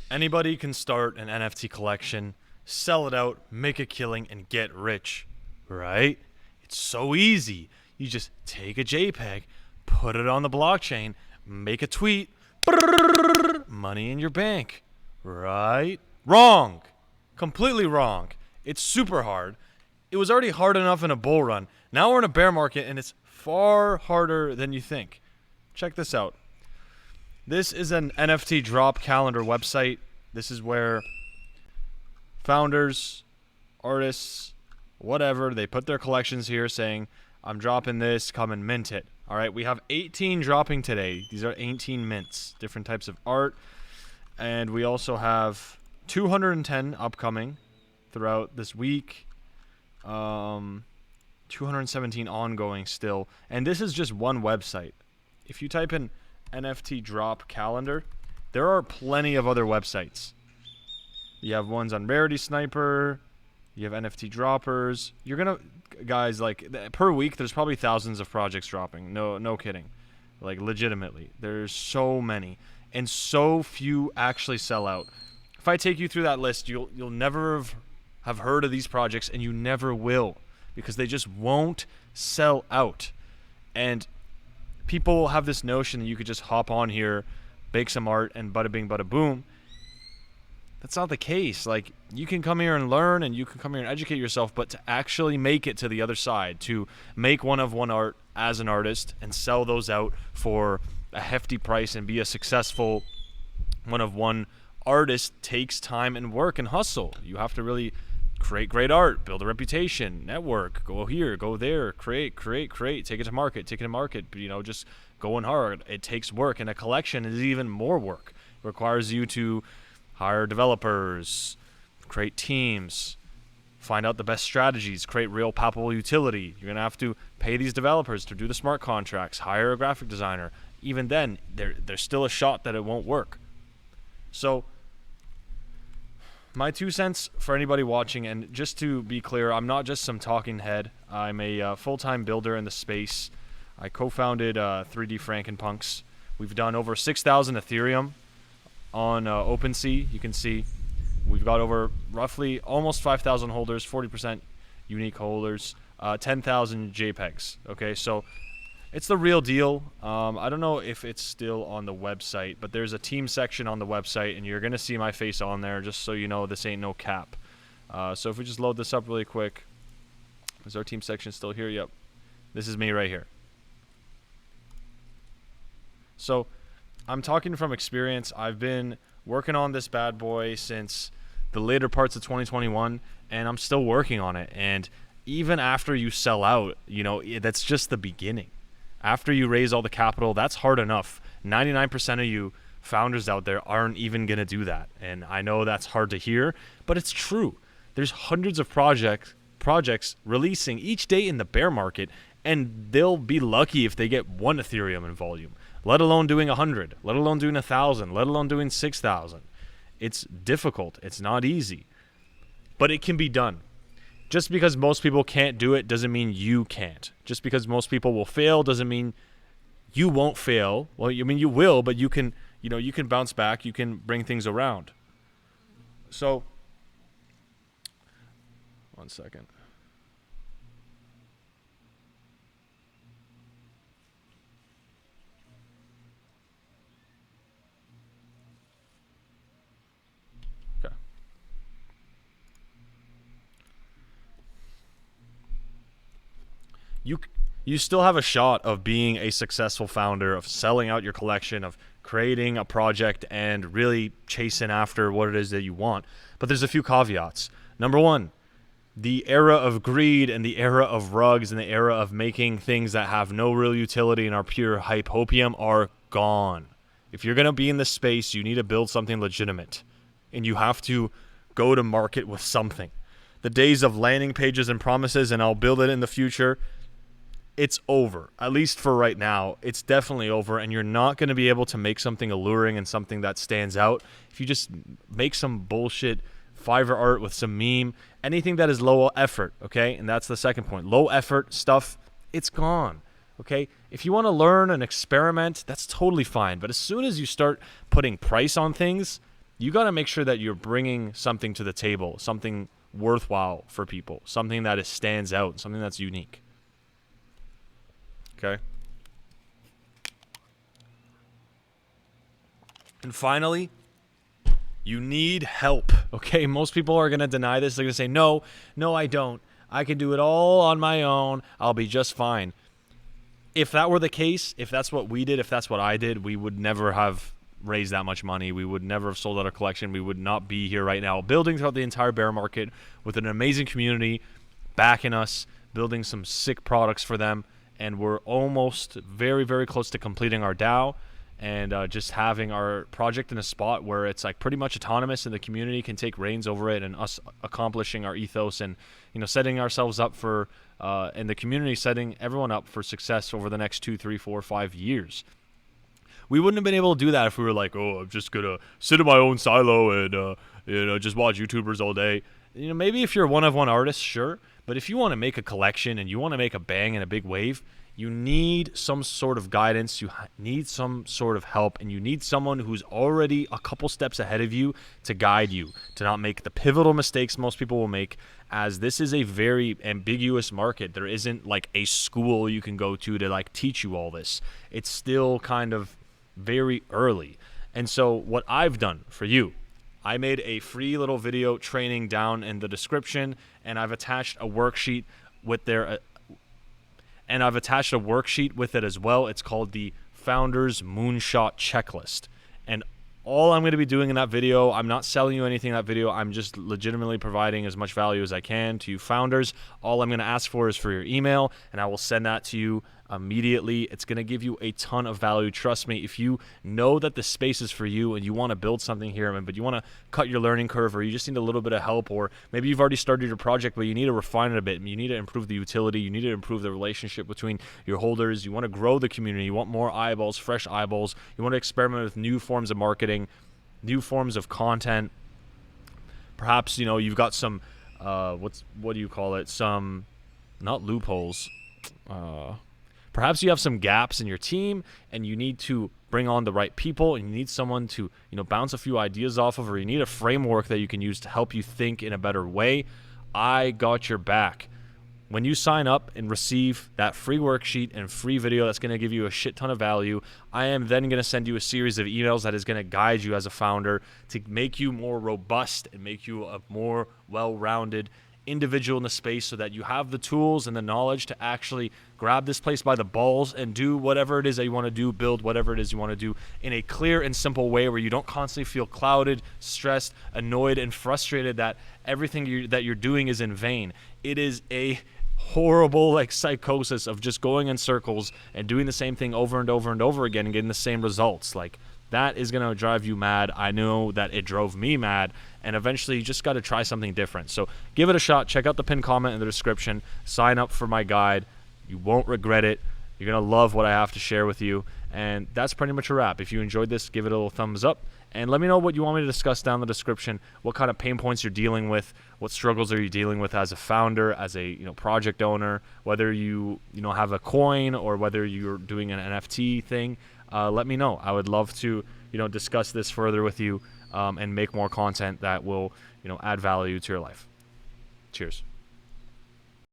Anybody can start an NFT collection, sell it out, make a killing, and get rich, right? It's so easy. You just take a JPEG, put it on the blockchain, make a tweet, money in your bank, right? Wrong. Completely wrong. It's super hard. It was already hard enough in a bull run. Now we're in a bear market, and it's far harder than you think. Check this out. This is an NFT drop calendar website. This is where founders, artists, whatever, they put their collections here saying, I'm dropping this, come and mint it. All right, we have 18 dropping today. These are 18 mints, different types of art. And we also have 210 upcoming throughout this week. 217 ongoing still. And this is just one website. If you type in NFT drop calendar, there are plenty of other websites. You have ones on Rarity Sniper, you have NFT droppers. You're gonna, guys, like per week there's probably thousands of projects dropping. No kidding. Like legitimately. There's so many and so few actually sell out. If I take you through that list, you'll never have heard of these projects, and you never will, because they just won't sell out. And people have this notion that you could just hop on here, bake some art, and bada bing, bada boom. That's not the case. Like, you can come here and learn, and you can come here and educate yourself, but to actually make it to the other side, to make one of one art as an artist and sell those out for a hefty price and be a successful one of one artist, takes time and work and hustle. You have to really create great art, build a reputation, network, go here, go there, create, take it to market, just going hard. It takes work, and a collection is even more work. It requires you to hire developers, create teams, find out the best strategies, create real palpable utility. You're going to have to pay these developers to do the smart contracts, hire a graphic designer. Even then, there's still a shot that it won't work. So my 2 cents for anybody watching, and just to be clear, I'm not just some talking head. I'm a full-time builder in the space. I co-founded 3D Frankenpunks. We've done over 6,000 Ethereum on OpenSea. You can see we've got over roughly almost 5,000 holders, 40% unique holders, 10,000 JPEGs. Okay, so it's the real deal. I don't know if it's still on the website, but there's a team section on the website, and you're going to see my face on there, just so you know this ain't no cap. So if we just load this up really quick. Is our team section still here? Yep. This is me right here. So I'm talking from experience. I've been working on this bad boy since the later parts of 2021, and I'm still working on it. And even after you sell out, that's just the beginning. After you raise all the capital, that's hard enough. 99% of you founders out there aren't even going to do that. And I know that's hard to hear, but it's true. There's hundreds of projects releasing each day in the bear market, and they'll be lucky if they get 1 Ethereum in volume, let alone doing 100, let alone doing 1,000, let alone doing 6,000. It's difficult. It's not easy, but it can be done. Just because most people can't do it doesn't mean you can't. Just because most people will fail doesn't mean you won't fail. Well, I mean, you will, but you can bounce back. You can bring things around. So, one second. Okay. You still have a shot of being a successful founder, of selling out your collection, of creating a project and really chasing after what it is that you want. But there's a few caveats. Number one, the era of greed and the era of rugs and the era of making things that have no real utility and are pure hypopium are gone. If you're going to be in this space, you need to build something legitimate, and you have to go to market with something. The days of landing pages and promises and I'll build it in the future, it's over. At least for right now, it's definitely over, and you're not going to be able to make something alluring and something that stands out if you just make some bullshit Fiverr art with some meme, anything that is low effort, okay? And that's the second point. Low effort stuff, it's gone, okay? If you want to learn and experiment, that's totally fine. But as soon as you start putting price on things, you got to make sure that you're bringing something to the table, something worthwhile for people, something that stands out, something that's unique. Okay? And finally, you need help. Okay? Most people are going to deny this. They're going to say, no, I don't. I can do it all on my own. I'll be just fine. If that were the case, if that's what we did, if that's what I did, we would never have raised that much money. We would never have sold out our collection. We would not be here right now building throughout the entire bear market with an amazing community backing us, building some sick products for them. And we're almost very, very close to completing our DAO and just having our project in a spot where it's like pretty much autonomous and the community can take reins over it, and us accomplishing our ethos and, you know, setting ourselves up for and the community setting everyone up for success over the next 2, 3, 4, 5 years. We wouldn't have been able to do that if we were like, oh, I'm just gonna sit in my own silo and just watch YouTubers all day. You know, maybe if you're a one-of-one artist, sure, but if you want to make a collection and you want to make a bang and a big wave, you need some sort of guidance, you need some sort of help, and you need someone who's already a couple steps ahead of you to guide you, to not make the pivotal mistakes most people will make, as this is a very ambiguous market. There isn't like a school you can go to like teach you all this. It's still kind of very early. And so what I've done for you, I made a free little video training down in the description, and I've attached a worksheet with there. And I've attached a worksheet with it as well. It's called the Founders Moonshot Checklist. And all I'm going to be doing in that video, I'm not selling you anything in that video. I'm just legitimately providing as much value as I can to you founders. All I'm going to ask for is for your email, and I will send that to you immediately. It's going to give you a ton of value. Trust me, if you know that the space is for you and you want to build something here, but you want to cut your learning curve, or you just need a little bit of help, or maybe you've already started your project, but you need to refine it a bit. You need to improve the utility. You need to improve the relationship between your holders. You want to grow the community. You want more eyeballs, fresh eyeballs. You want to experiment with new forms of marketing, new forms of content. Perhaps, you know, you've got some, what do you call it? Some, not loopholes, perhaps you have some gaps in your team and you need to bring on the right people, and you need someone to, you know, bounce a few ideas off of, or you need a framework that you can use to help you think in a better way. I got your back. When you sign up and receive that free worksheet and free video that's going to give you a shit ton of value, I am then going to send you a series of emails that is going to guide you as a founder to make you more robust and make you a more well-rounded individual in the space, so that you have the tools and the knowledge to actually grab this place by the balls and do whatever it is that you want to do, build whatever it is you want to do in a clear and simple way, where you don't constantly feel clouded, stressed, annoyed, and frustrated that everything that you're doing is in vain. It is a horrible like psychosis of just going in circles and doing the same thing over and over and over again and getting the same results. Like, that is going to drive you mad. I know that it drove me mad, and eventually you just got to try something different. So give it a shot. Check out the pinned comment in the description. Sign up for my guide. You won't regret it. You're going to love what I have to share with you. And that's pretty much a wrap. If you enjoyed this, give it a little thumbs up. And let me know what you want me to discuss down in the description. What kind of pain points you're dealing with. What struggles are you dealing with as a founder, as a project owner. Whether you have a coin or whether you're doing an NFT thing. Let me know. I would love to discuss this further with you and make more content that will add value to your life. Cheers.